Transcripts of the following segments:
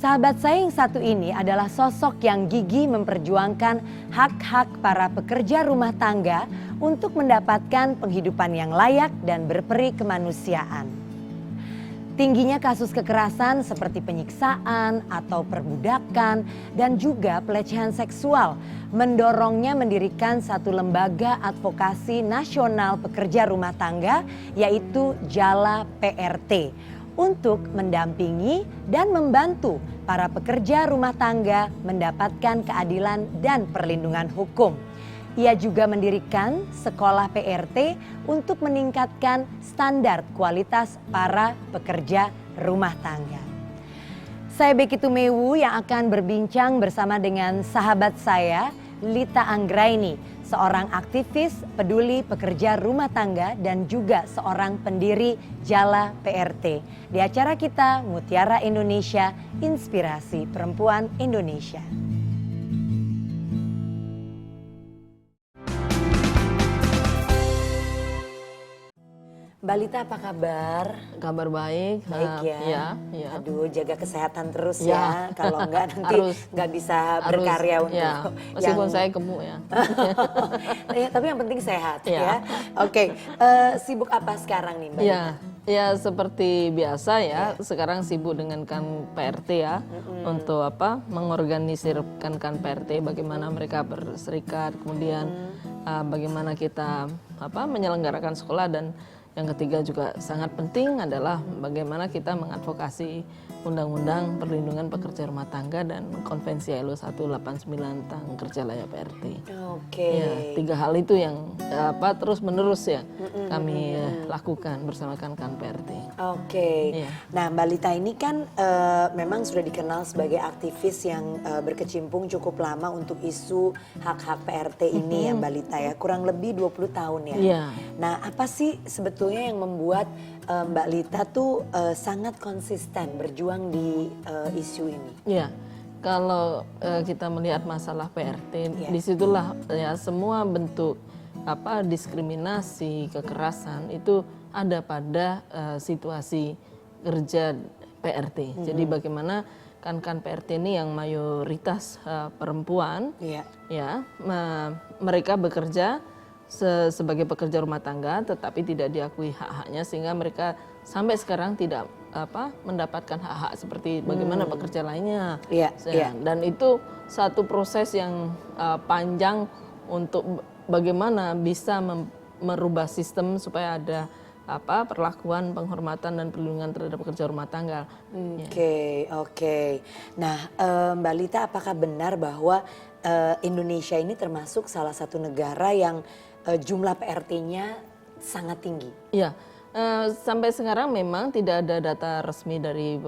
Sahabat saya yang satu ini adalah sosok yang gigih memperjuangkan hak-hak para pekerja rumah tangga untuk mendapatkan penghidupan yang layak dan berperi kemanusiaan. Tingginya kasus kekerasan seperti penyiksaan atau perbudakan dan juga pelecehan seksual mendorongnya mendirikan satu lembaga advokasi nasional pekerja rumah tangga, yaitu Jala PRT, untuk mendampingi dan membantu para pekerja rumah tangga mendapatkan keadilan dan perlindungan hukum. Ia juga mendirikan sekolah PRT untuk meningkatkan standar kualitas para pekerja rumah tangga. Saya Becky Tumewu yang akan berbincang bersama dengan sahabat saya, Lita Anggraini, seorang aktivis peduli pekerja rumah tangga dan juga seorang pendiri Jala PRT. Di acara kita Mutiara Indonesia, Inspirasi Perempuan Indonesia. Mbak Lita, apa kabar? Kabar baik. Baik ya. Ya. Aduh, jaga kesehatan terus ya. Kalau enggak nanti nggak bisa berkarya untuk ya. Meskipun saya gemuk ya. Tapi yang penting sehat ya. Oke, sibuk apa sekarang nih Mbak Lita? Ya seperti biasa ya. Sekarang sibuk dengan kan PRT ya. Untuk apa? Mengorganisirkan kan PRT, bagaimana mereka berserikat, kemudian bagaimana kita menyelenggarakan sekolah, dan yang ketiga juga sangat penting adalah bagaimana kita mengadvokasi Undang-Undang Perlindungan Pekerja Rumah Tangga dan Konvensi ILO 189 tentang kerja layak PRT. Oke. Ya, tiga hal itu yang terus menerus ya kami lakukan bersama kan PRT. Oke. Ya. Nah, Mbak Lita ini kan memang sudah dikenal sebagai aktivis yang berkecimpung cukup lama untuk isu hak-hak PRT ini ya Mbak Lita ya. Kurang lebih 20 tahun ya. Ya. Nah, apa sih sebetulnya yang membuat Mbak Lita tuh sangat konsisten berjuang di isu ini? Ya, kalau kita melihat masalah PRT, disitulah ya semua bentuk diskriminasi, kekerasan itu ada pada situasi kerja PRT. Jadi bagaimana kan PRT ini yang mayoritas perempuan, ya mereka bekerja sebagai pekerja rumah tangga, tetapi tidak diakui hak-haknya, sehingga mereka sampai sekarang tidak mendapatkan hak-hak seperti bagaimana pekerja lainnya. Dan itu satu proses yang panjang untuk bagaimana bisa merubah sistem supaya ada perlakuan, penghormatan dan perlindungan terhadap pekerja rumah tangga. Oke. Nah, Mbak Lita, apakah benar bahwa Indonesia ini termasuk salah satu negara yang jumlah PRT-nya sangat tinggi? Iya, sampai sekarang memang tidak ada data resmi dari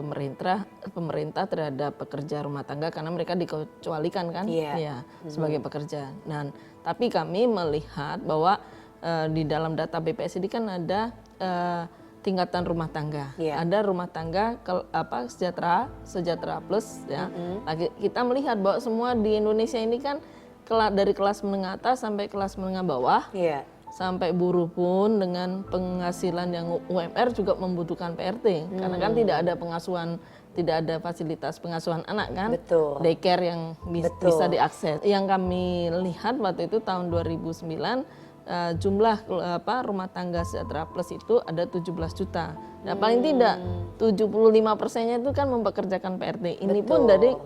pemerintah terhadap pekerja rumah tangga karena mereka dikecualikan kan, sebagai pekerja. Dan tapi kami melihat bahwa di dalam data BPS ini kan ada tingkatan rumah tangga, ada rumah tangga sejahtera plus ya. Kita melihat bahwa semua di Indonesia ini kan dari kelas menengah atas sampai kelas menengah bawah, sampai buruh pun dengan penghasilan yang UMR juga membutuhkan PRT, karena kan tidak ada pengasuhan, tidak ada fasilitas pengasuhan anak kan, daycare yang bisa diakses. Yang kami lihat waktu itu tahun 2009 jumlah rumah tangga sejahtera plus itu ada 17 juta. Nah, paling tidak 75%-nya itu kan mempekerjakan PRT. Ini pun dari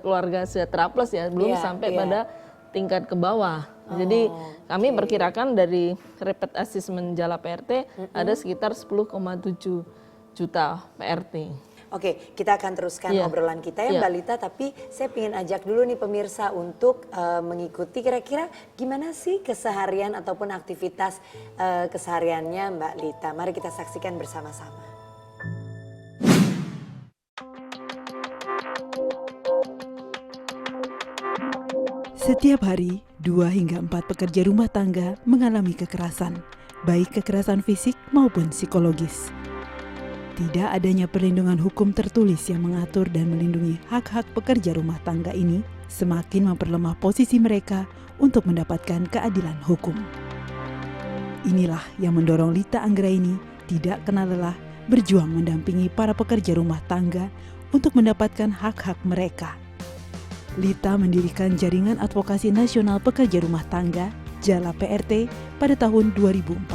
keluarga sejahtera plus ya, belum sampai pada tingkat ke bawah. Jadi kami perkirakan dari rapid assessment Jala PRT ada sekitar 10,7 juta PRT. Oke, kita akan teruskan obrolan kita ya Mbak Lita, tapi saya ingin ajak dulu nih pemirsa untuk mengikuti kira-kira gimana sih keseharian ataupun aktivitas kesehariannya Mbak Lita. Mari kita saksikan bersama-sama. Setiap hari, 2 hingga 4 pekerja rumah tangga mengalami kekerasan, baik kekerasan fisik maupun psikologis. Tidak adanya perlindungan hukum tertulis yang mengatur dan melindungi hak-hak pekerja rumah tangga ini semakin memperlemah posisi mereka untuk mendapatkan keadilan hukum. Inilah yang mendorong Lita Anggraini tidak kenal lelah berjuang mendampingi para pekerja rumah tangga untuk mendapatkan hak-hak mereka. Lita mendirikan Jaringan Advokasi Nasional Pekerja Rumah Tangga, JALA PRT, pada tahun 2014.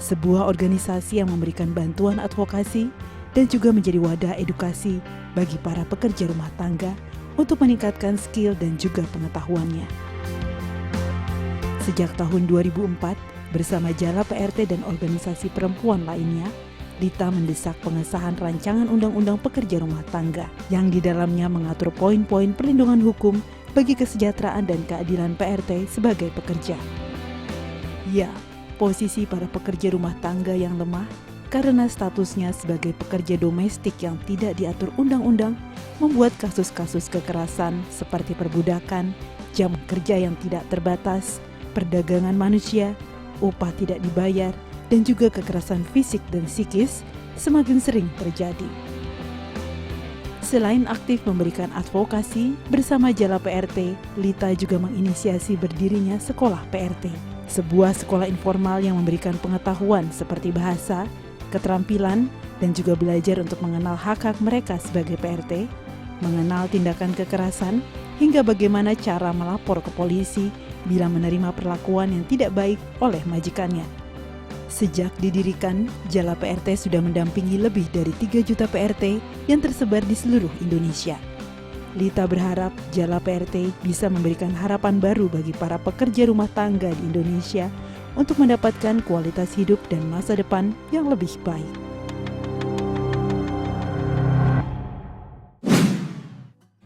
Sebuah organisasi yang memberikan bantuan advokasi dan juga menjadi wadah edukasi bagi para pekerja rumah tangga untuk meningkatkan skill dan juga pengetahuannya. Sejak tahun 2004, bersama JALA PRT dan organisasi perempuan lainnya, Lita mendesak pengesahan rancangan Undang-Undang Pekerja Rumah Tangga yang di dalamnya mengatur poin-poin perlindungan hukum bagi kesejahteraan dan keadilan PRT sebagai pekerja. Ya, posisi para pekerja rumah tangga yang lemah karena statusnya sebagai pekerja domestik yang tidak diatur undang-undang membuat kasus-kasus kekerasan seperti perbudakan, jam kerja yang tidak terbatas, perdagangan manusia, upah tidak dibayar, dan juga kekerasan fisik dan psikis semakin sering terjadi. Selain aktif memberikan advokasi, bersama JALA PRT, Lita juga menginisiasi berdirinya Sekolah PRT, sebuah sekolah informal yang memberikan pengetahuan seperti bahasa, keterampilan, dan juga belajar untuk mengenal hak-hak mereka sebagai PRT, mengenal tindakan kekerasan, hingga bagaimana cara melapor ke polisi bila menerima perlakuan yang tidak baik oleh majikannya. Sejak didirikan, JALA PRT sudah mendampingi lebih dari 3 juta PRT yang tersebar di seluruh Indonesia. Lita berharap JALA PRT bisa memberikan harapan baru bagi para pekerja rumah tangga di Indonesia untuk mendapatkan kualitas hidup dan masa depan yang lebih baik.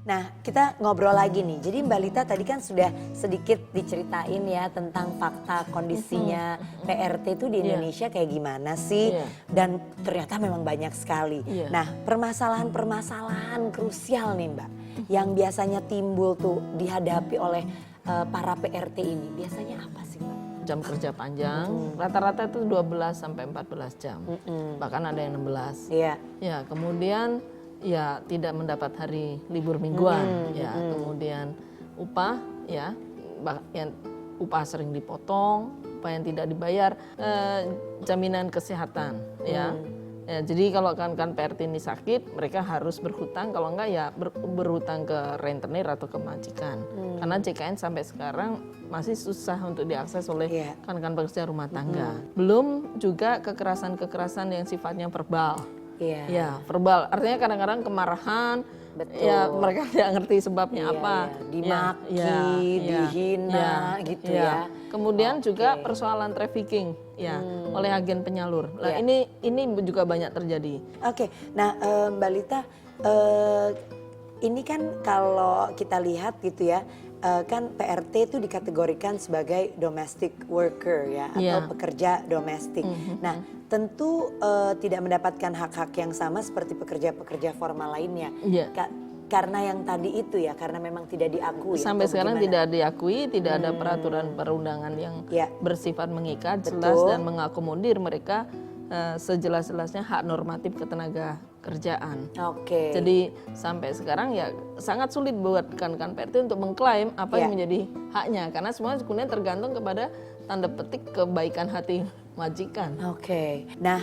Nah, kita ngobrol lagi nih. Jadi Mbak Lita tadi kan sudah sedikit diceritain ya tentang fakta kondisinya PRT itu di Indonesia kayak gimana sih. Dan ternyata memang banyak sekali. Nah, permasalahan-permasalahan krusial nih Mbak. Yang biasanya timbul tuh dihadapi oleh para PRT ini. Biasanya apa sih Mbak? Jam kerja panjang, rata-rata itu 12 sampai 14 jam. Bahkan ada yang 16. Iya. Ya, kemudian ya tidak mendapat hari libur mingguan, ya kemudian upah ya yang upah sering dipotong, upah yang tidak dibayar, jaminan kesehatan ya. Ya, jadi kalau kan PRT ini sakit, mereka harus berhutang, kalau enggak ya berhutang ke rentenir atau ke majikan. Karena JKN sampai sekarang masih susah untuk diakses oleh kan pekerja rumah tangga. Belum juga kekerasan-kekerasan yang sifatnya verbal. Ya, verbal. Artinya kadang-kadang kemarahan, ya mereka tidak ngerti sebabnya apa. Dimaki, dihina gitu ya. Kemudian juga persoalan trafficking ya oleh agen penyalur. Nah, ini juga banyak terjadi. Oke. Nah, Mbak Lita, ini kan kalau kita lihat gitu ya, kan PRT itu dikategorikan sebagai domestic worker ya atau pekerja domestik. Nah, tentu tidak mendapatkan hak-hak yang sama seperti pekerja-pekerja formal lainnya. Karena yang tadi itu ya, karena memang tidak diakui. Sampai sekarang tidak diakui, tidak ada peraturan perundangan yang bersifat mengikat, jelas dan mengakomodir mereka sejelas-jelasnya hak normatif ketenaga kerjaan. Jadi sampai sekarang ya sangat sulit buat kan PRT untuk mengklaim apa yang menjadi haknya, karena semua kemudian tergantung kepada tanda petik kebaikan hati majikan. Nah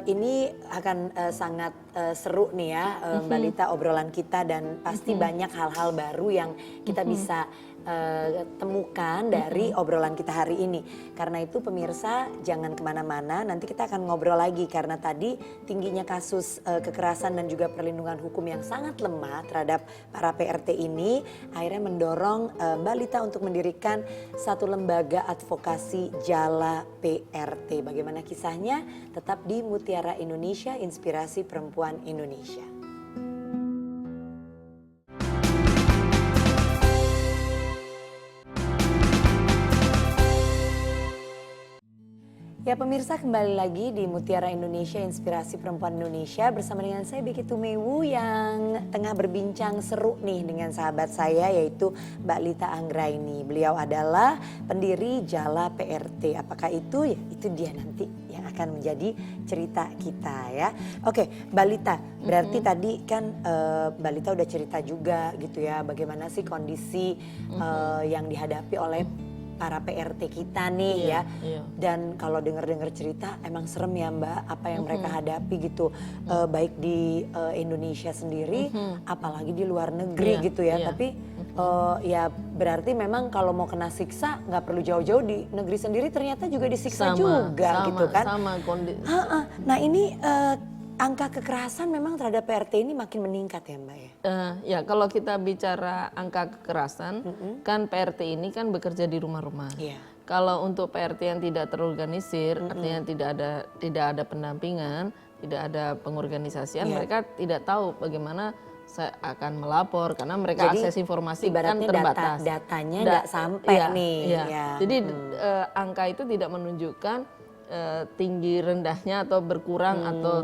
ini akan sangat seru nih ya Mbak Lita obrolan kita, dan pasti banyak hal-hal baru yang kita bisa temukan dari obrolan kita hari ini. Karena itu pemirsa jangan kemana-mana, nanti kita akan ngobrol lagi karena tadi tingginya kasus kekerasan dan juga perlindungan hukum yang sangat lemah terhadap para PRT ini akhirnya mendorong Mbak Lita untuk mendirikan satu lembaga advokasi JALA PRT. Bagaimana kisahnya? Tetap di Mutiara Indonesia, Inspirasi Perempuan Indonesia. Ya pemirsa, kembali lagi di Mutiara Indonesia, Inspirasi Perempuan Indonesia bersama dengan saya Becky Tumewu yang tengah berbincang seru nih dengan sahabat saya yaitu Mbak Lita Anggraini. Beliau adalah pendiri JALA PRT. Apakah itu? Ya itu dia nanti yang akan menjadi cerita kita ya. Oke Mbak Lita, berarti tadi kan Mbak Lita udah cerita juga gitu ya bagaimana sih kondisi yang dihadapi oleh para PRT kita nih ya. Iya. Dan kalau dengar-dengar cerita emang serem ya Mbak apa yang mereka hadapi gitu. Baik di Indonesia sendiri apalagi di luar negeri gitu ya. Tapi ya berarti memang kalau mau kena siksa nggak perlu jauh-jauh, di negeri sendiri ternyata juga disiksa juga gitu kan. Sama kondisi. Nah ini angka kekerasan memang terhadap PRT ini makin meningkat ya Mbak ya? Ya kalau kita bicara angka kekerasan, kan PRT ini kan bekerja di rumah-rumah. Kalau untuk PRT yang tidak terorganisir, artinya tidak ada pendampingan, tidak ada pengorganisasian, mereka tidak tahu bagaimana saya akan melapor karena mereka Jadi, akses informasi kan terbatas. Datanya nggak sampai nih. Jadi angka itu tidak menunjukkan tinggi rendahnya atau berkurang atau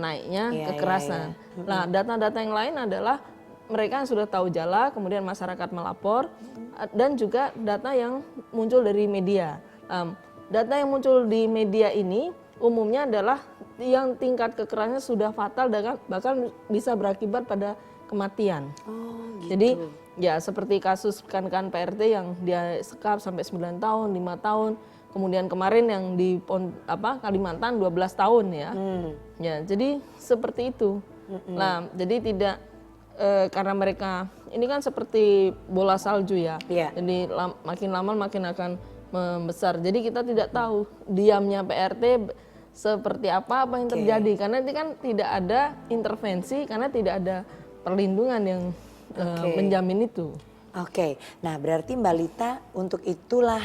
naiknya kekerasan. Nah, data-data yang lain adalah mereka yang sudah tahu jala, kemudian masyarakat melapor, dan juga data yang muncul dari media. Data yang muncul di media ini umumnya adalah yang tingkat kekerasannya sudah fatal dan bahkan bisa berakibat pada kematian. Gitu. Jadi ya seperti kasus kan PRT yang dia sekap sampai 9 tahun, 5 tahun. Kemudian kemarin yang di Kalimantan 12 tahun ya. Ya, jadi seperti itu. Nah, jadi tidak karena mereka ini kan seperti bola salju ya. Jadi makin lama makin akan membesar. Jadi kita tidak tahu diamnya PRT seperti apa yang terjadi karena ini kan tidak ada intervensi karena tidak ada perlindungan yang menjamin itu. Nah berarti Mbak Lita untuk itulah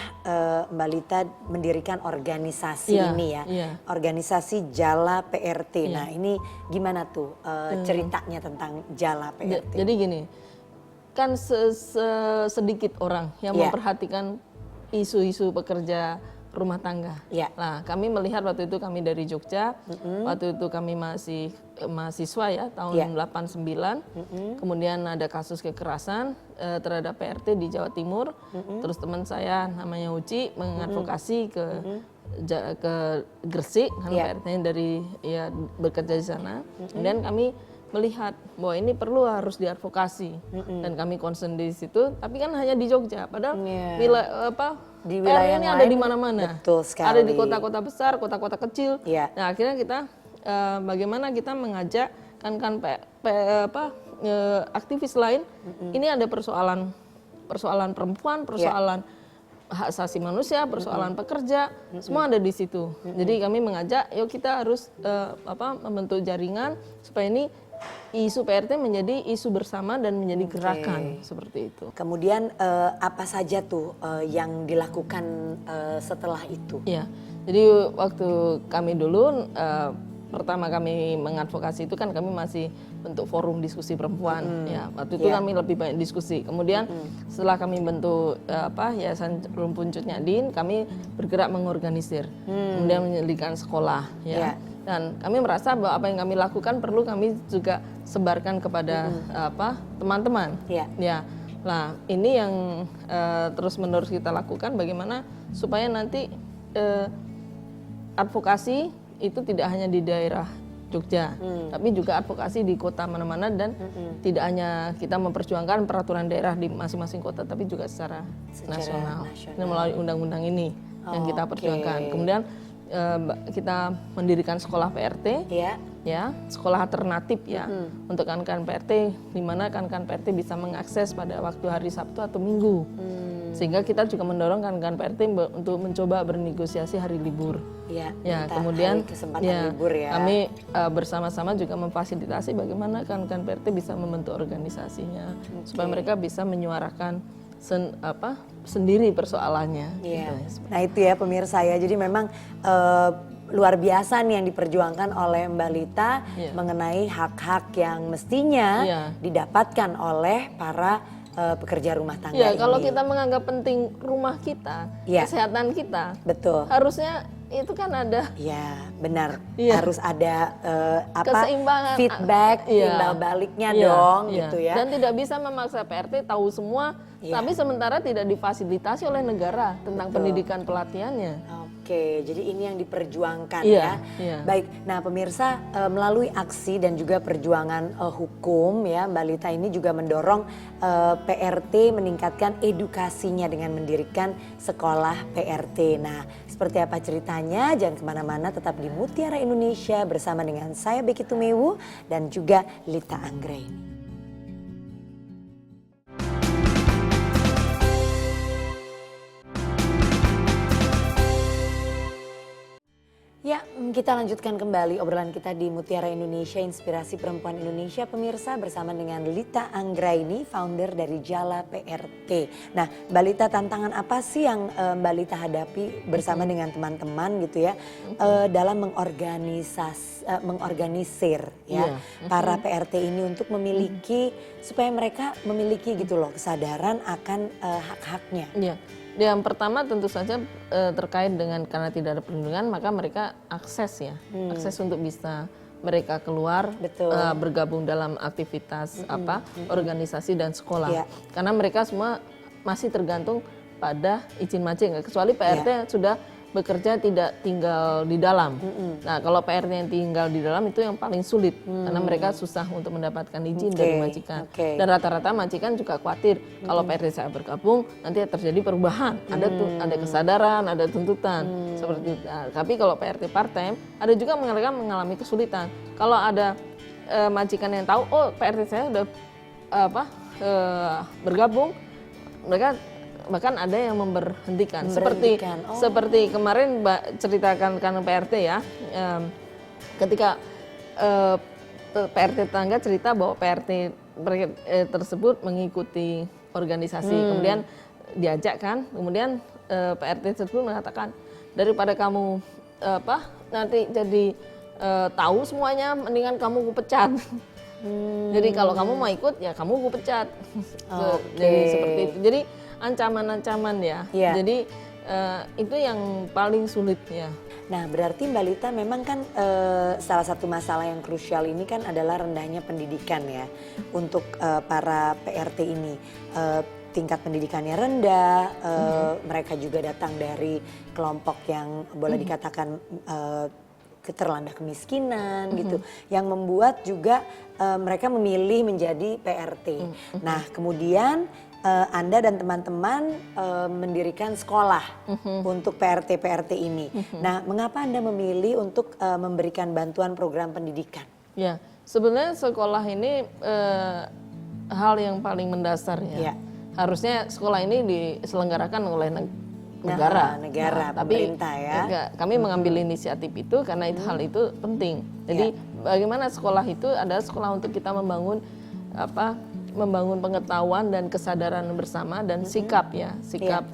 Mbak Lita mendirikan organisasi ini ya, organisasi Jala PRT. Nah ini gimana tuh ceritanya tentang Jala PRT? Jadi gini, kan sedikit orang yang memperhatikan isu-isu pekerja rumah tangga. Nah, kami melihat waktu itu kami dari Jogja, waktu itu kami masih mahasiswa ya, tahun 89. Kemudian ada kasus kekerasan terhadap PRT di Jawa Timur. Terus teman saya namanya Uci mengadvokasi ke Gresik, karena PRT-nya dari bekerja di sana. Kemudian kami melihat bahwa ini harus diadvokasi dan kami concern di situ, tapi kan hanya di Jogja, padahal di wilayah ini lain ada di mana-mana, ada di kota-kota besar, kota-kota kecil. Nah akhirnya kita bagaimana kita mengajak aktivis lain, ini ada persoalan perempuan, persoalan hak asasi manusia, persoalan pekerja, semua ada di situ. Jadi kami mengajak, yuk kita harus membentuk jaringan supaya ini isu PRT menjadi isu bersama dan menjadi gerakan seperti itu. Kemudian apa saja tuh yang dilakukan setelah itu? Ya, jadi waktu kami dulu pertama kami mengadvokasi itu kan kami masih bentuk forum diskusi perempuan ya. Waktu itu kami lebih banyak diskusi. Kemudian setelah kami bentuk Yayasan Rumpun Cut Nyadin, kami bergerak mengorganisir. Kemudian menyelidikkan sekolah ya. Dan kami merasa bahwa apa yang kami lakukan perlu kami juga sebarkan kepada teman-teman. Ya. Nah, ini yang terus-menerus kita lakukan, bagaimana supaya nanti advokasi itu tidak hanya di daerah Jogja, tapi juga advokasi di kota mana-mana dan tidak hanya kita memperjuangkan peraturan daerah di masing-masing kota, tapi juga secara nasional. Ini melalui undang-undang ini yang kita perjuangkan. Kemudian kita mendirikan sekolah PRT, ya, sekolah alternatif ya, untuk kan-kan PRT, di mana kan-kan PRT bisa mengakses pada waktu hari Sabtu atau Minggu, sehingga kita juga mendorong kan-kan PRT untuk mencoba bernegosiasi hari libur. Ya, kemudian libur ya. Kami bersama-sama juga memfasilitasi bagaimana kan-kan PRT bisa membentuk organisasinya, supaya mereka bisa menyuarakan sendiri persoalannya. Gitu. Nah itu ya pemirsa ya, jadi memang luar biasa nih yang diperjuangkan oleh Mbak Lita mengenai hak-hak yang mestinya didapatkan oleh para pekerja rumah tangga ini. Kalau kita menganggap penting rumah kita, kesehatan kita, harusnya itu kan ada. Benar. Harus ada keseimbangan, feedback, timbal baliknya dong, gitu ya. Dan tidak bisa memaksa PRT tahu semua, tapi sementara tidak difasilitasi oleh negara tentang pendidikan pelatihannya. Oke, jadi ini yang diperjuangkan Iya, ya. iya. Baik, nah pemirsa melalui aksi dan juga perjuangan hukum ya, Mbak Lita ini juga mendorong PRT meningkatkan edukasinya dengan mendirikan sekolah PRT. Nah, seperti apa ceritanya? Jangan kemana-mana, tetap di Mutiara Indonesia bersama dengan saya Becky Tumewu dan juga Lita Anggraini. Ya, kita lanjutkan kembali obrolan kita di Mutiara Indonesia, Inspirasi Perempuan Indonesia, pemirsa bersama dengan Lita Anggraini, founder dari Jala PRT. Nah, Mbak Lita, tantangan apa sih yang Mbak Lita hadapi bersama dengan teman-teman gitu ya, dalam mengorganisir ya para PRT ini untuk memiliki, supaya mereka memiliki gitu loh kesadaran akan hak-haknya. Iya. Yang pertama tentu saja terkait dengan karena tidak ada perlindungan, maka mereka akses ya, akses untuk bisa mereka keluar, bergabung dalam aktivitas organisasi dan sekolah. Karena mereka semua masih tergantung pada izin mancing, kecuali PRT sudah bekerja tidak tinggal di dalam. Nah, kalau PRT yang tinggal di dalam itu yang paling sulit karena mereka susah untuk mendapatkan izin dari majikan. Dan rata-rata majikan juga khawatir kalau PRT saya bergabung nanti terjadi perubahan. Ada kesadaran, ada tuntutan seperti itu. Nah, tapi kalau PRT part-time ada juga mereka mengalami kesulitan. Kalau ada majikan yang tahu, oh PRT saya udah bergabung, mereka bahkan ada yang memberhentikan. Seperti kemarin Mbak ceritakan kan PRT ya, ketika PRT tetangga cerita bahwa PRT tersebut mengikuti organisasi, kemudian diajak kan, kemudian PRT tersebut mengatakan daripada kamu nanti jadi tahu semuanya, mendingan kamu kupecat. Jadi kalau kamu mau ikut ya kamu kupecat. Jadi seperti itu. Jadi ancaman-ancaman ya. Jadi itu yang paling sulit ya. Nah, berarti Mbak Lita memang kan salah satu masalah yang krusial ini kan adalah rendahnya pendidikan ya untuk para PRT ini. Tingkat pendidikannya rendah, mereka juga datang dari kelompok yang boleh dikatakan keterlanda kemiskinan gitu, yang membuat juga mereka memilih menjadi PRT. Nah, kemudian Anda dan teman-teman mendirikan sekolah untuk PRT-PRT ini. Nah, mengapa Anda memilih untuk memberikan bantuan program pendidikan? Ya, sebenarnya sekolah ini hal yang paling mendasar ya. Harusnya sekolah ini diselenggarakan oleh negara, tapi pemerintah ya. Kami mengambil inisiatif itu karena hal itu penting. Jadi bagaimana sekolah itu adalah sekolah untuk kita membangun pengetahuan dan kesadaran bersama dan sikap ya,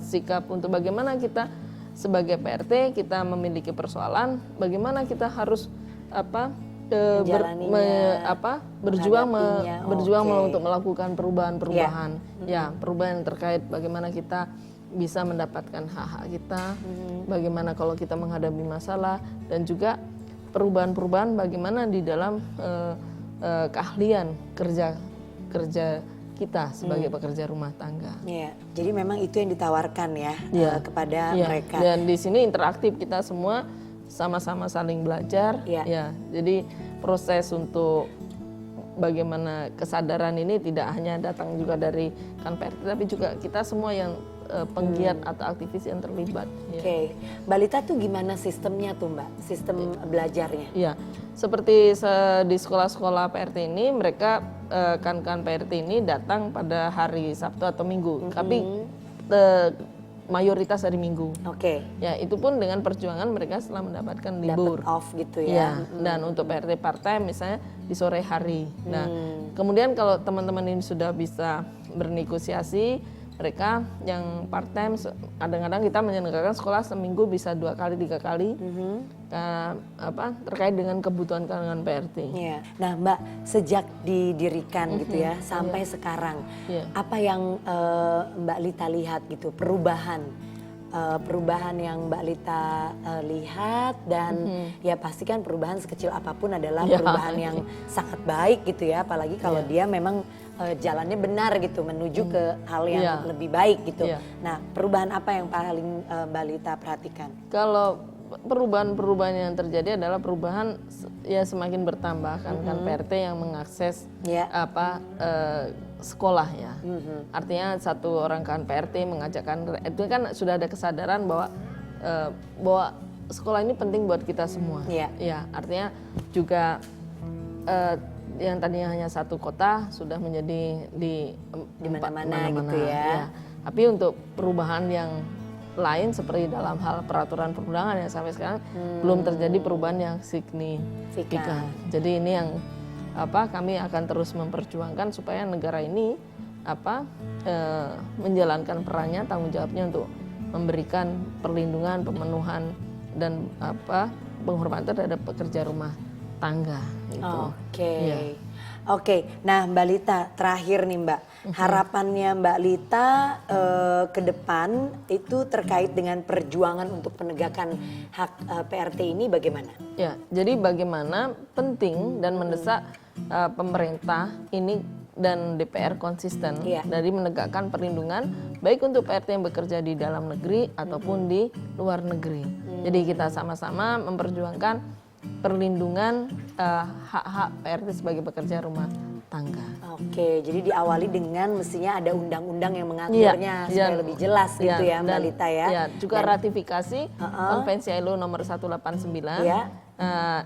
sikap untuk bagaimana kita sebagai PRT kita memiliki persoalan, bagaimana kita harus berjuang untuk melakukan perubahan-perubahan perubahan terkait bagaimana kita bisa mendapatkan hak-hak kita, bagaimana kalau kita menghadapi masalah, dan juga perubahan-perubahan bagaimana di dalam keahlian kerja kita sebagai pekerja rumah tangga. Jadi memang itu yang ditawarkan ya kepada mereka. Dan di sini interaktif, kita semua sama-sama saling belajar. Jadi proses untuk bagaimana kesadaran ini tidak hanya datang juga dari kan PRT, tapi juga kita semua yang penggiat atau aktivis yang terlibat. Mbak Lita tuh gimana sistemnya tuh Mbak? Sistem belajarnya? Iya, seperti di sekolah-sekolah PRT ini mereka kan PRT ini datang pada hari Sabtu atau Minggu, tapi mayoritas hari Minggu. Ya, itu pun dengan perjuangan mereka setelah mendapatkan libur. Dapat off gitu ya. Dan untuk PRT part-time misalnya di sore hari. Nah, kemudian kalau teman-teman ini sudah bisa bernegosiasi, mereka yang part-time kadang-kadang kita menyelenggarakan sekolah seminggu bisa 2 kali 3 kali terkait dengan kebutuhan kalangan PRT. Nah Mbak, sejak didirikan gitu ya sampai sekarang, apa yang Mbak Lita lihat gitu perubahan perubahan yang Mbak Lita lihat dan ya pastikan perubahan sekecil apapun adalah perubahan yang sangat baik gitu ya, apalagi kalau dia memang jalannya benar gitu menuju ke hal yang lebih baik gitu. Nah, perubahan apa yang paling Mbak Lita perhatikan? Kalau perubahan-perubahan yang terjadi adalah perubahan ya semakin bertambah kan PRT yang mengakses sekolah ya. Artinya satu orang kan PRT mengajakkan, itu kan sudah ada kesadaran bahwa sekolah ini penting buat kita semua. Ya, artinya juga yang tadinya hanya satu kota sudah menjadi di mana-mana gitu ya. Tapi untuk perubahan yang lain seperti dalam hal peraturan perundangan yang sampai sekarang belum terjadi perubahan yang signifikan. Jadi ini yang kami akan terus memperjuangkan supaya negara ini menjalankan perannya, tanggung jawabnya untuk memberikan perlindungan, pemenuhan dan penghormatan terhadap pekerja rumah tangga gitu. Oke. Nah Mbak Lita, terakhir nih Mbak, harapannya Mbak Lita ke depan itu terkait dengan perjuangan untuk penegakan hak PRT ini bagaimana? Ya, jadi bagaimana penting dan mendesak pemerintah ini dan DPR konsisten dari menegakkan perlindungan baik untuk PRT yang bekerja di dalam negeri ataupun di luar negeri. Jadi kita sama-sama memperjuangkan perlindungan hak-hak PRT sebagai pekerja rumah tangga. Oke, jadi diawali dengan mestinya ada undang-undang yang mengaturnya supaya lebih jelas gitu ya Mbak Lita ya. Ya, juga ratifikasi Konvensi ILO nomor 189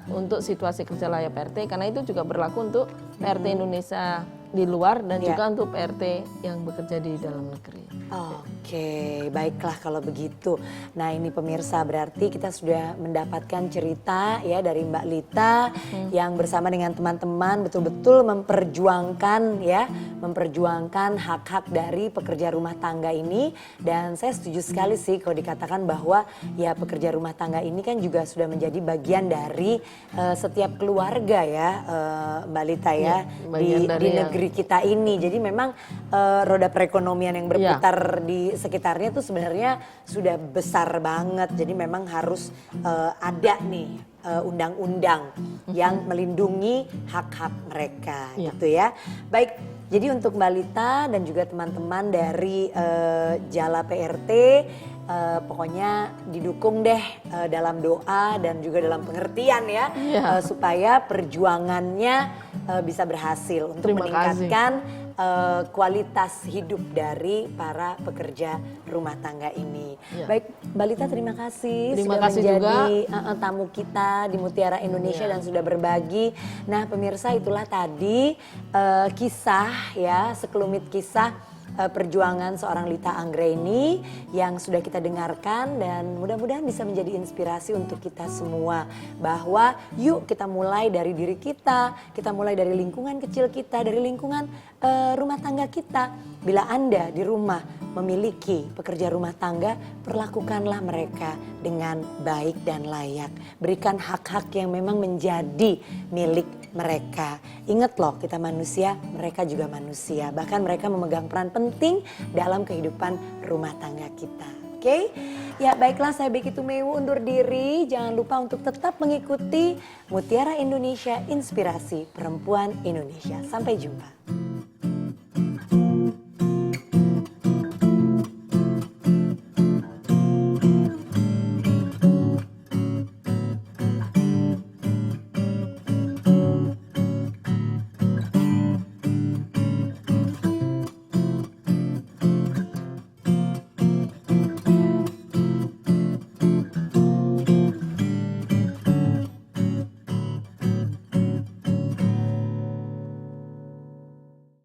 untuk situasi kerja layak PRT, karena itu juga berlaku untuk PRT Indonesia di luar dan juga untuk PRT yang bekerja di dalam negeri. Oke, baiklah kalau begitu. Nah ini pemirsa, berarti kita sudah mendapatkan cerita ya dari Mbak Lita yang bersama dengan teman-teman betul-betul memperjuangkan hak-hak dari pekerja rumah tangga ini. Dan saya setuju sekali sih kalau dikatakan bahwa ya pekerja rumah tangga ini kan juga sudah menjadi bagian dari setiap keluarga ya Mbak Lita ya, di negeri kita ini. Jadi memang roda perekonomian yang berputar di sekitarnya itu sebenarnya sudah besar banget. Jadi memang harus ada nih undang-undang yang melindungi hak-hak mereka gitu ya. Baik, jadi untuk Mbak Lita dan juga teman-teman dari Jala PRT, pokoknya didukung deh dalam doa dan juga dalam pengertian ya, supaya perjuangannya bisa berhasil untuk meningkatkan kualitas hidup dari para pekerja rumah tangga ini. Baik, Mbak Lita terima kasih sudah menjadi tamu kita di Mutiara Indonesia dan sudah berbagi. Nah pemirsa, itulah tadi kisah ya, sekelumit kisah perjuangan seorang Lita Anggraini yang sudah kita dengarkan, dan mudah-mudahan bisa menjadi inspirasi untuk kita semua bahwa yuk kita mulai dari diri kita mulai dari lingkungan kecil kita, dari lingkungan rumah tangga kita. Bila Anda di rumah memiliki pekerja rumah tangga, perlakukanlah mereka dengan baik dan layak. Berikan hak-hak yang memang menjadi milik mereka. Ingat loh, kita manusia, mereka juga manusia. Bahkan mereka memegang peran penting dalam kehidupan rumah tangga kita. Oke? Ya baiklah, saya Becky Tumewu undur diri. Jangan lupa untuk tetap mengikuti Mutiara Indonesia, Inspirasi Perempuan Indonesia. Sampai jumpa.